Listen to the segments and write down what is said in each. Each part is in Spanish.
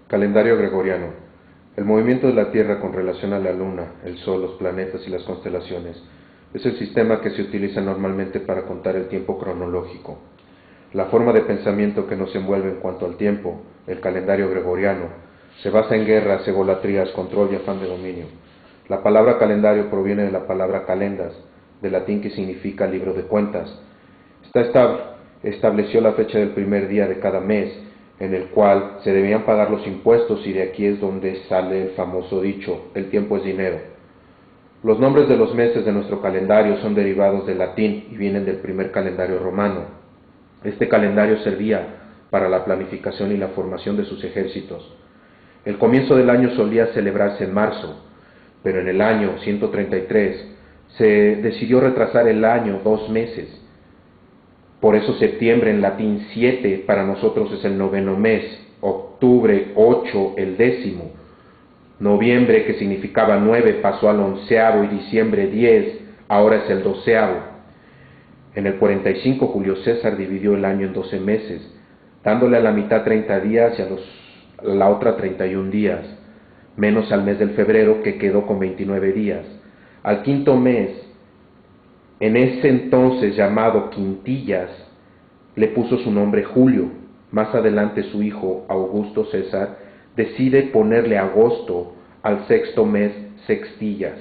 Calendario gregoriano. El movimiento de la Tierra con relación a la Luna, el Sol, los planetas y las constelaciones es el sistema que se utiliza normalmente para contar el tiempo cronológico. La forma de pensamiento que nos envuelve en cuanto al tiempo, el calendario gregoriano, se basa en guerras, egolatrías, control y afán de dominio. La palabra calendario proviene de la palabra calendas, del latín que significa libro de cuentas. Estableció la fecha del primer día de cada mes, en el cual se debían pagar los impuestos, y de aquí es donde sale el famoso dicho, el tiempo es dinero. Los nombres de los meses de nuestro calendario son derivados del latín y vienen del primer calendario romano. Este calendario servía para la planificación y la formación de sus ejércitos. El comienzo del año solía celebrarse en marzo, pero en el año 133 se decidió retrasar el año 2 meses. Por eso septiembre en latín 7 para nosotros es el noveno mes, octubre 8 el 10º, noviembre, que significaba 9, pasó al 11º, y diciembre 10, ahora es el 12º. En el 45 Julio César dividió el año en 12 meses, dándole a la mitad 30 días y a la otra 31 días, menos al mes del febrero, que quedó con 29 días. Al quinto mes, en ese entonces llamado Quintillas, le puso su nombre Julio. Más adelante su hijo Augusto César decide ponerle agosto al sexto mes, Sextillas,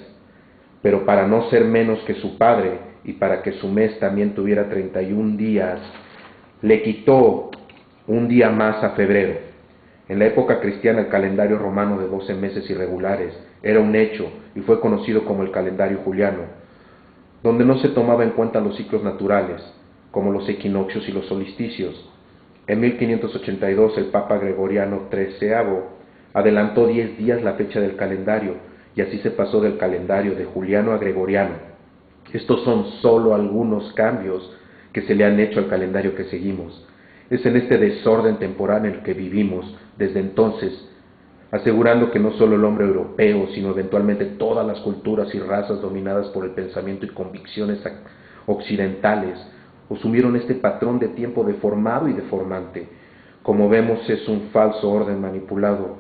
pero para no ser menos que su padre y para que su mes también tuviera 31 días, le quitó un día más a febrero. En la época cristiana el calendario romano de 12 meses irregulares era un hecho y fue conocido como el calendario juliano, donde no se tomaba en cuenta los ciclos naturales, como los equinoccios y los solsticios. En 1582 el Papa Gregoriano XIII adelantó 10 días la fecha del calendario, y así se pasó del calendario de juliano a gregoriano. Estos son solo algunos cambios que se le han hecho al calendario que seguimos. Es en este desorden temporal en el que vivimos desde entonces, asegurando que no solo el hombre europeo, sino eventualmente todas las culturas y razas dominadas por el pensamiento y convicciones occidentales, asumieron este patrón de tiempo deformado y deformante. Como vemos, es un falso orden manipulado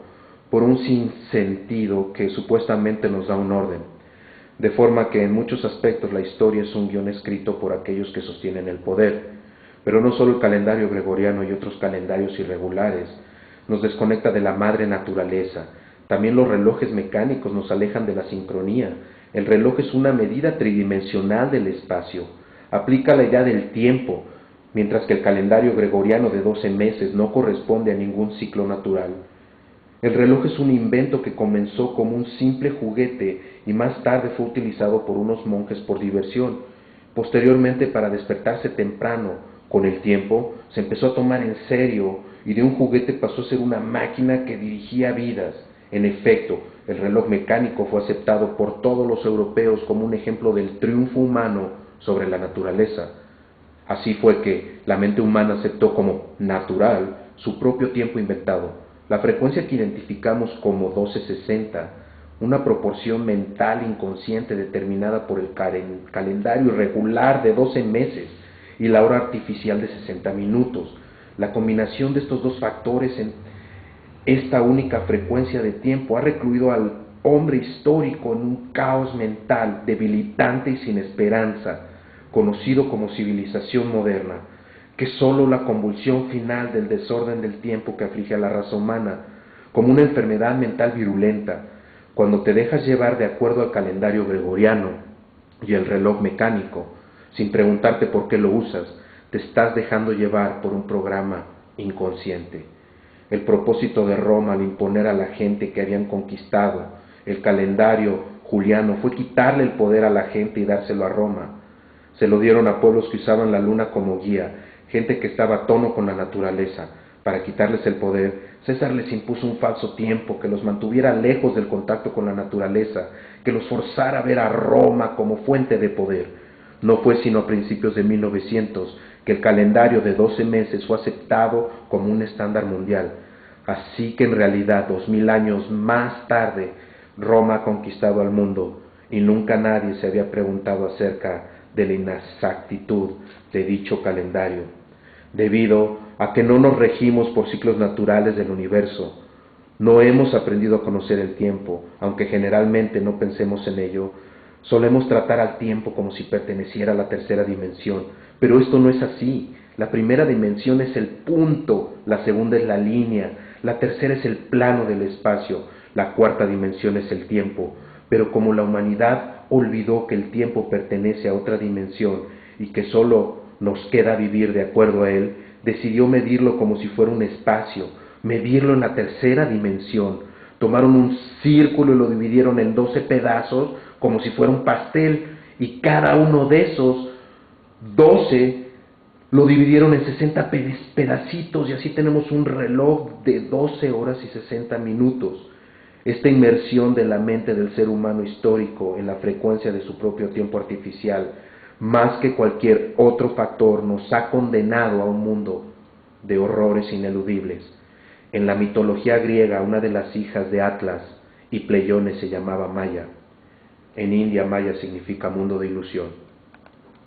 por un sinsentido que supuestamente nos da un orden, de forma que en muchos aspectos la historia es un guión escrito por aquellos que sostienen el poder. Pero no solo el calendario gregoriano y otros calendarios irregulares nos desconecta de la madre naturaleza, también los relojes mecánicos nos alejan de la sincronía. El reloj es una medida tridimensional del espacio, aplica la idea del tiempo, mientras que el calendario gregoriano de 12 meses no corresponde a ningún ciclo natural. El reloj es un invento que comenzó como un simple juguete y más tarde fue utilizado por unos monjes por diversión. Posteriormente, para despertarse temprano, con el tiempo se empezó a tomar en serio y de un juguete pasó a ser una máquina que dirigía vidas. En efecto, el reloj mecánico fue aceptado por todos los europeos como un ejemplo del triunfo humano sobre la naturaleza. Así fue que la mente humana aceptó como natural su propio tiempo inventado. La frecuencia que identificamos como 1260, una proporción mental inconsciente determinada por el calendario irregular de 12 meses y la hora artificial de 60 minutos. La combinación de estos dos factores en esta única frecuencia de tiempo ha recluido al hombre histórico en un caos mental debilitante y sin esperanza, conocido como civilización moderna, que es sólo la convulsión final del desorden del tiempo que aflige a la raza humana, como una enfermedad mental virulenta. Cuando te dejas llevar de acuerdo al calendario gregoriano y el reloj mecánico, sin preguntarte por qué lo usas, te estás dejando llevar por un programa inconsciente. El propósito de Roma al imponer a la gente que habían conquistado el calendario juliano fue quitarle el poder a la gente y dárselo a Roma. Se lo dieron a pueblos que usaban la luna como guía, gente que estaba a tono con la naturaleza. Para quitarles el poder, César les impuso un falso tiempo que los mantuviera lejos del contacto con la naturaleza, que los forzara a ver a Roma como fuente de poder. No fue sino a principios de 1900 que el calendario de 12 meses fue aceptado como un estándar mundial. Así que en realidad 2000 años más tarde Roma ha conquistado al mundo y nunca nadie se había preguntado acerca de la inexactitud de dicho calendario, debido a que no nos regimos por ciclos naturales del universo. No hemos aprendido a conocer el tiempo, aunque generalmente no pensemos en ello. Solemos tratar al tiempo como si perteneciera a la tercera dimensión, pero esto no es así. La primera dimensión es el punto, la segunda es la línea, la tercera es el plano del espacio, la cuarta dimensión es el tiempo. Pero como la humanidad olvidó que el tiempo pertenece a otra dimensión y que solo nos queda vivir de acuerdo a él, decidió medirlo como si fuera un espacio, medirlo en la tercera dimensión. Tomaron un círculo y lo dividieron en 12 pedazos como si fuera un pastel, y cada uno de esos 12 lo dividieron en 60 pedacitos, y así tenemos un reloj de 12 horas y 60 minutos. Esta inmersión de la mente del ser humano histórico en la frecuencia de su propio tiempo artificial, más que cualquier otro factor, nos ha condenado a un mundo de horrores ineludibles. En la mitología griega, una de las hijas de Atlas y Pleione se llamaba Maya. En India, Maya significa mundo de ilusión.